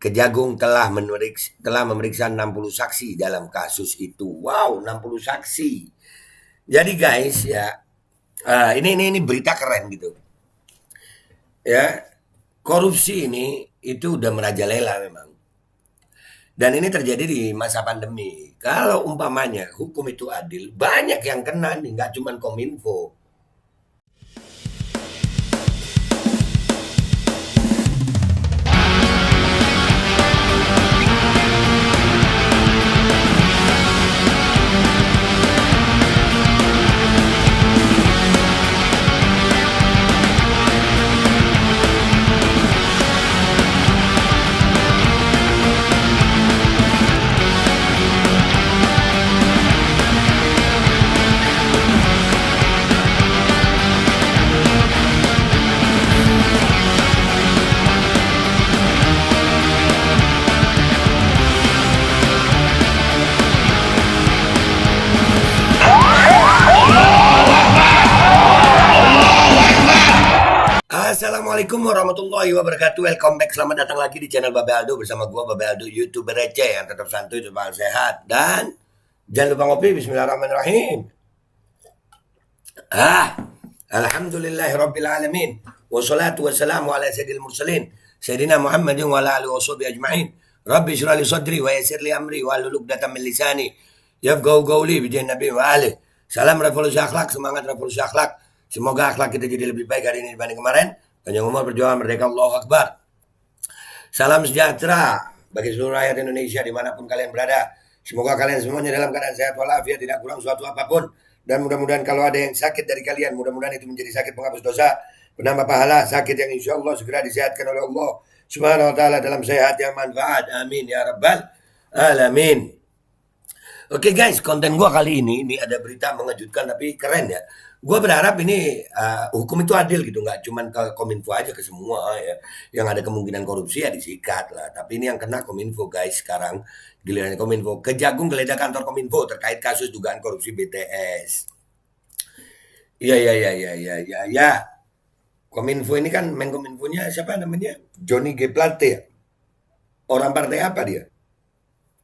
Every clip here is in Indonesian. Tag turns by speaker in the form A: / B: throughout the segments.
A: Kejagung telah memeriksa 60 saksi dalam kasus itu. Wow, 60 saksi. Jadi guys ya, ini berita keren gitu. Ya, korupsi ini itu udah merajalela memang. Dan ini terjadi di masa pandemi. Kalau umpamanya hukum itu adil, banyak yang kena nih, nggak cuma Kominfo. Assalamualaikum warahmatullahi wabarakatuh. Welcome back. Selamat datang lagi di channel Babe Aldo bersama gua Babe Aldo, YouTuber receh yang tetap santuy, tetap sehat, dan jangan lupa ngopi. Bismillahirrahmanirrahim. Alhamdulillahirabbil alamin. Wassalatu wassalamu ala sayyidil mursalin sayyidina Muhammadin wa ala alihi washabihi ajmain. Rabbi shrah li sadri wa yassir li amri wa hlul 'uqdatam min lisani yafqahu qawli bi nabi wa alihi. Salam revolusi akhlak, semangat revolusi akhlak. Semoga akhlak kita jadi lebih baik hari ini dibanding kemarin. Panjang umur, perjuangan, merdeka, Allahu Akbar. Salam sejahtera bagi seluruh rakyat Indonesia dimanapun kalian berada. Semoga kalian semuanya dalam keadaan sehat walafiat, tidak kurang suatu apapun. Dan mudah-mudahan kalau ada yang sakit dari kalian, mudah-mudahan itu menjadi sakit penghapus dosa, penambah pahala, sakit yang insya Allah segera disehatkan oleh Allah Subhanahu wa ta'ala dalam sehat yang manfaat. Amin ya rabbal alamin. Oke guys, konten gua kali ini ada berita mengejutkan tapi keren ya. Gua berharap ini hukum itu adil gitu, nggak cuman ke Kominfo aja, ke semua ya. Yang ada kemungkinan korupsi ya disikat lah. Tapi ini yang kena Kominfo guys sekarang, giliran Kominfo. Kejagung geledah kantor Kominfo terkait kasus dugaan korupsi BTS. Iya. Kominfo ini kan Menkominfonya siapa namanya? Johnny G. Plate ya. Orang partai apa dia?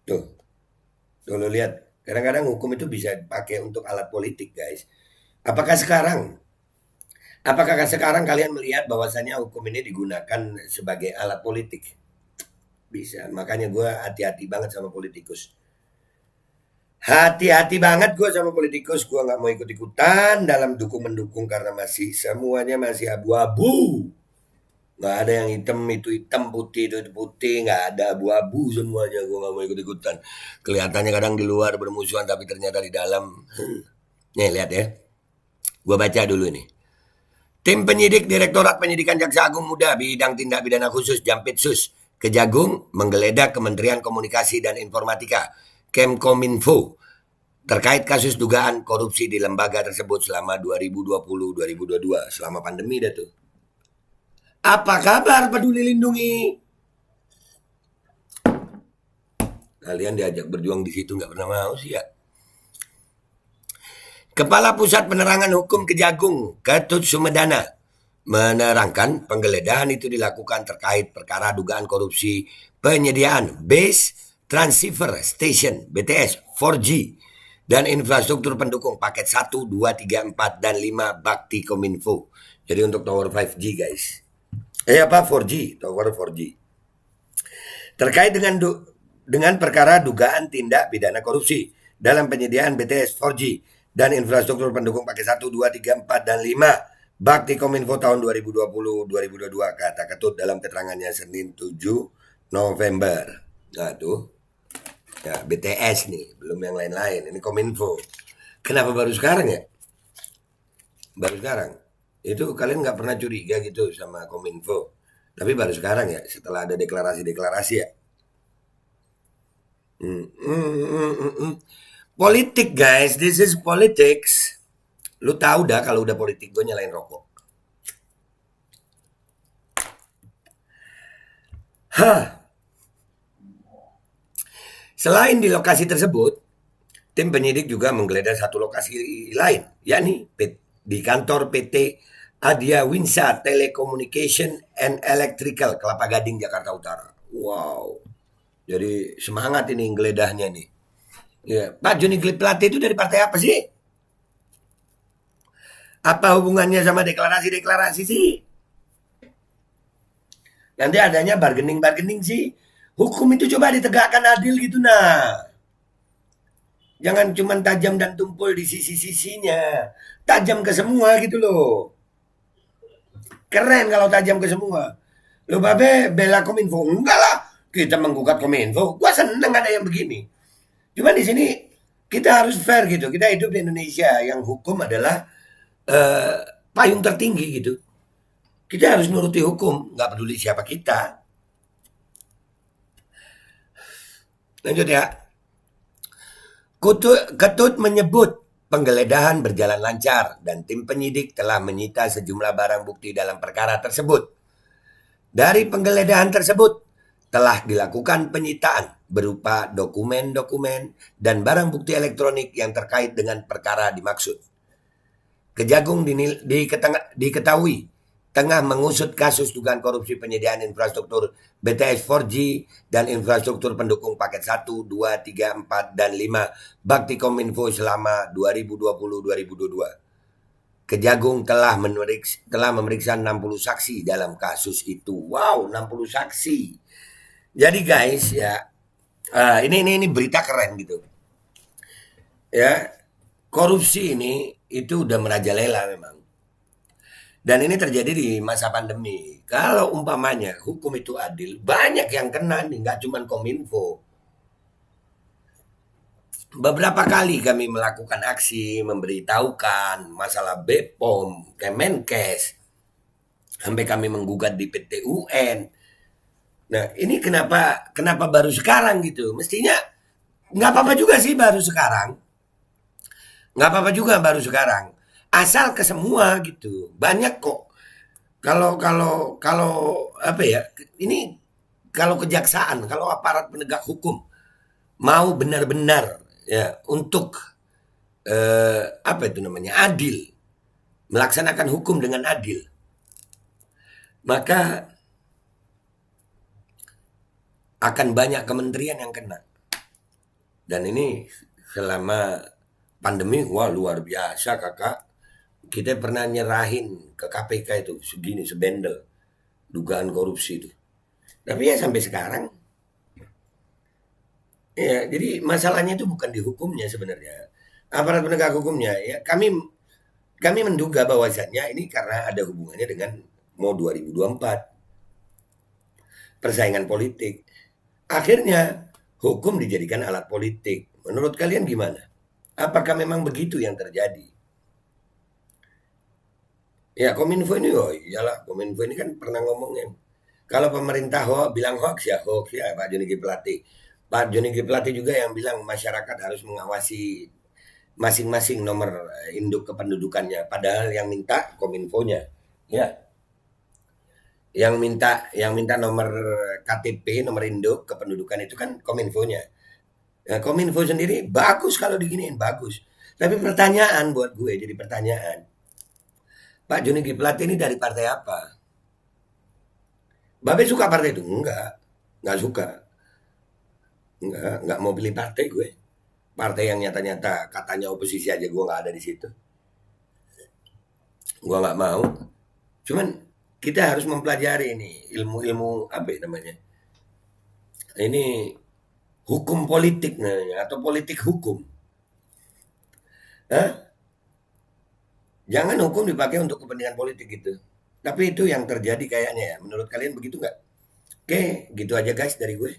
A: Tuh lo lihat, kadang-kadang hukum itu bisa dipakai untuk alat politik guys. Apakah sekarang kalian melihat bahwasannya hukum ini digunakan sebagai alat politik? Bisa, makanya gue hati-hati banget sama politikus. Hati-hati banget gue sama politikus. Gue gak mau ikut-ikutan dalam dukung-mendukung karena semuanya masih abu-abu. Nggak ada yang hitam itu hitam, putih itu putih, nggak ada abu-abu semuanya. Gue nggak mau ikut-ikutan. Kelihatannya kadang di luar bermusuhan tapi ternyata di dalam. Nih lihat ya, gue baca dulu nih. Tim penyidik Direktorat Penyidikan Jaksa Agung Muda Bidang Tindak Pidana Khusus Jampitsus Kejagung menggeledah Kementerian Komunikasi dan Informatika Kemkominfo terkait kasus dugaan korupsi di lembaga tersebut selama 2020-2022, selama pandemi dah tuh. Apa kabar Peduli Lindungi? Kalian diajak berjuang di situ nggak pernah mau sih ya. Kepala Pusat Penerangan Hukum Kejagung, Ketut Sumedana, menerangkan penggeledahan itu dilakukan terkait perkara dugaan korupsi penyediaan Base Transceiver Station (BTS) 4G dan infrastruktur pendukung paket 1, 2, 3, 4, dan 5 Bakti Kominfo. Jadi untuk tower 5G guys. 4G, tower 4G. Terkait dengan perkara dugaan tindak pidana korupsi dalam penyediaan BTS 4G dan infrastruktur pendukung paket 1, 2, 3, 4, dan 5 Bakti Kominfo tahun 2020-2022, kata Ketut dalam keterangannya Senin 7 November. Nah tuh, ya BTS nih, belum yang lain-lain. Ini Kominfo. Kenapa baru sekarang ya? Baru sekarang. Itu kalian nggak pernah curiga gitu sama Kominfo, tapi baru sekarang ya, setelah ada deklarasi ya. Politik guys, this is politics. Lu tahu dah kalau udah politik gue nyalain rokok. Selain di lokasi tersebut, tim penyidik juga menggeledah satu lokasi lain, yakni di kantor PT Adia Winsa Telecommunication and Electrical, Kelapa Gading, Jakarta Utara. Wow. Jadi semangat ini geledahnya nih. Ya, Pak Joni G Plate itu dari partai apa sih? Apa hubungannya sama deklarasi-deklarasi sih? Nanti adanya bargaining-bargaining sih. Hukum itu coba ditegakkan adil gitu nah. Jangan cuma tajam dan tumpul di sisi-sisinya. Tajam ke semua gitu loh. Keren kalau tajam ke semua. Lo babe bela Kominfo. Enggak lah. Kita menggugat Kominfo. Gua seneng ada yang begini. Cuma di sini kita harus fair gitu. Kita hidup di Indonesia yang hukum adalah eh, payung tertinggi gitu. Kita harus nuruti hukum, nggak peduli siapa kita. Lanjut ya. Ketut menyebut penggeledahan berjalan lancar dan tim penyidik telah menyita sejumlah barang bukti dalam perkara tersebut. Dari penggeledahan tersebut telah dilakukan penyitaan berupa dokumen-dokumen dan barang bukti elektronik yang terkait dengan perkara dimaksud. Kejagung diketahui tengah mengusut kasus dugaan korupsi penyediaan infrastruktur BTS 4G dan infrastruktur pendukung paket 1, 2, 3, 4, dan 5 Bakti Kominfo selama 2020-2022. Kejagung telah memeriksa 60 saksi dalam kasus itu. Wow, 60 saksi. Jadi guys ya, ini berita keren gitu. Ya, korupsi ini itu udah merajalela memang. Dan ini terjadi di masa pandemi. Kalau umpamanya hukum itu adil, banyak yang kena nih, nggak cuma Kominfo. Beberapa kali kami melakukan aksi, memberitahukan masalah BPOM, Kemenkes, sampai kami menggugat di PT UN. Nah, ini kenapa baru sekarang gitu? Mestinya nggak apa-apa juga sih baru sekarang. Nggak apa-apa juga baru sekarang. Asal ke semua gitu. Banyak kok. Kalau apa ya? Ini kalau kejaksaan, kalau aparat penegak hukum mau benar-benar ya untuk apa itu namanya? Adil, melaksanakan hukum dengan adil. Maka akan banyak kementerian yang kena. Dan ini selama pandemi, wah luar biasa kakak. Kita pernah nyerahin ke KPK itu segini, sebendel. Dugaan korupsi itu. Tapi ya sampai sekarang. Ya, jadi masalahnya itu bukan di hukumnya sebenarnya. Aparat penegak hukumnya, ya kami menduga bahwasannya ini karena ada hubungannya dengan mau 2024. Persaingan politik. Akhirnya hukum dijadikan alat politik. Menurut kalian gimana? Apakah memang begitu yang terjadi? Ya Kominfo ini, oh iyalah Kominfo ini kan pernah ngomongin. Kalau pemerintah bilang hoax ya Pak Joni G Plate. Pak Joni G Plate juga yang bilang masyarakat harus mengawasi masing-masing nomor induk kependudukannya. Padahal yang minta Kominfonya. Ya, yang minta nomor KTP, nomor induk kependudukan itu kan Kominfonya. Nah, Kominfo sendiri bagus kalau diginiin, bagus. Tapi pertanyaan buat gue, jadi pertanyaan. Pak Joni G Plate ini dari partai apa? Babe suka partai itu? Enggak suka. Enggak mau pilih partai gue. Partai yang nyata-nyata katanya oposisi aja gue nggak ada di situ. Gue nggak mau. Cuman kita harus mempelajari ini ilmu-ilmu apa ya namanya? Ini hukum politik namanya atau politik hukum. Hah? Jangan hukum dipakai untuk kepentingan politik gitu. Tapi itu yang terjadi kayaknya ya. Menurut kalian begitu nggak? Oke, gitu aja guys dari gue.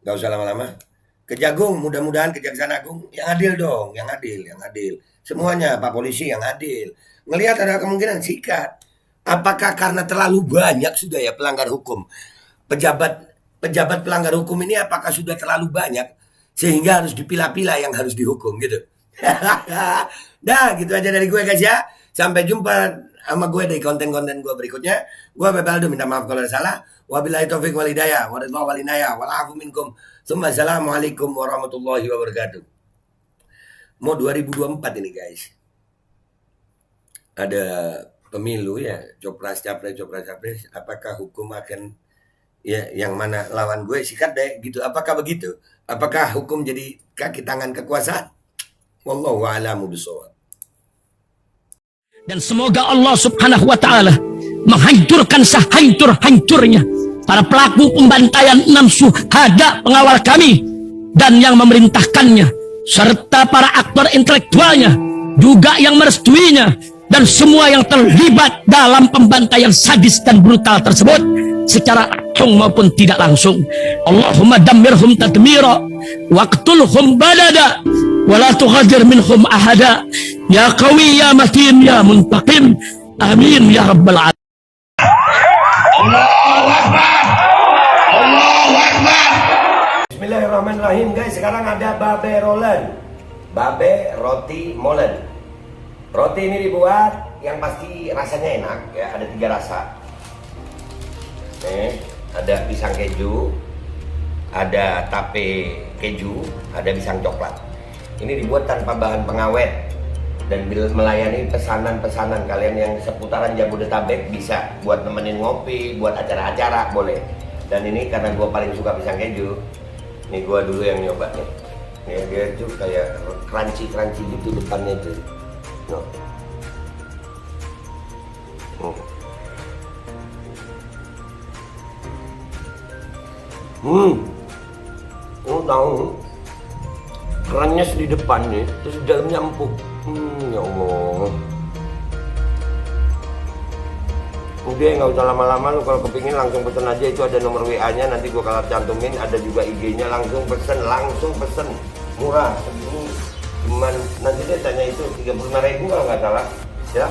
A: Nggak usah lama-lama. Kejagung, mudah-mudahan Kejaksaan Agung yang adil dong, yang adil, yang adil. Semuanya Pak Polisi yang adil. Ngelihat ada kemungkinan sikat. Apakah karena terlalu banyak sudah ya pelanggar hukum? Pejabat pejabat pelanggar hukum ini apakah sudah terlalu banyak sehingga harus dipilah-pilah yang harus dihukum gitu. Dah, gitu aja dari gue guys ya. Sampai jumpa sama gue di konten-konten gue berikutnya. Gue Bebeldo minta maaf kalau ada salah. Wabillahi taufik wal hidayah. Waridullah wal inayah. Walafu minkum. Assalamualaikum warahmatullahi wabarakatuh. Mau 2024 ini guys. Ada pemilu ya. Copras capres. Apakah hukum akan Ya, yang mana lawan gue sikat deh gitu. Apakah begitu? Apakah hukum jadi kaki tangan kekuasaan? Wallahu a'lamu bishawab.
B: Dan semoga Allah subhanahu wa ta'ala menghancurkan sehancur-hancurnya para pelaku pembantaian 6 syuhada pengawal kami dan yang memerintahkannya, serta para aktor intelektualnya juga yang merestuinya, dan semua yang terlibat dalam pembantaian sadis dan brutal tersebut secara langsung maupun tidak langsung. Allahumma dammirhum tadmira waqtulhum balada wala tughadir minhum ahada ya qawi ya matin ya muntaqim amin ya rabbal alamin.
A: Allahu Akbar. Allahu Akbar. Bismillahirrahmanirrahim guys. Sekarang ada babe rolen, babe roti molen. Roti ini dibuat yang pasti rasanya enak ya, ada 3 rasa. Nih, ada pisang keju, ada tape keju, ada pisang coklat. Ini dibuat tanpa bahan pengawet dan melayani pesanan-pesanan kalian yang seputaran Jabodetabek, bisa buat nemenin ngopi, buat acara-acara boleh. Dan ini karena gue paling suka pisang keju, nih gue dulu yang nyoba nih. Ya, dia tuh kayak crunchy gitu depannya tuh. No. Tahu kerannya di depan nih, terus di dalamnya empuk. Ya Allah. Udah nggak usah lama-lama, lu kalau kepingin langsung pesen aja, itu ada nomor WA-nya, nanti gua kalau cantumin, ada juga IG-nya, langsung pesen, murah. Cuman nanti dia tanya itu 35.000 kalau nggak salah, ya.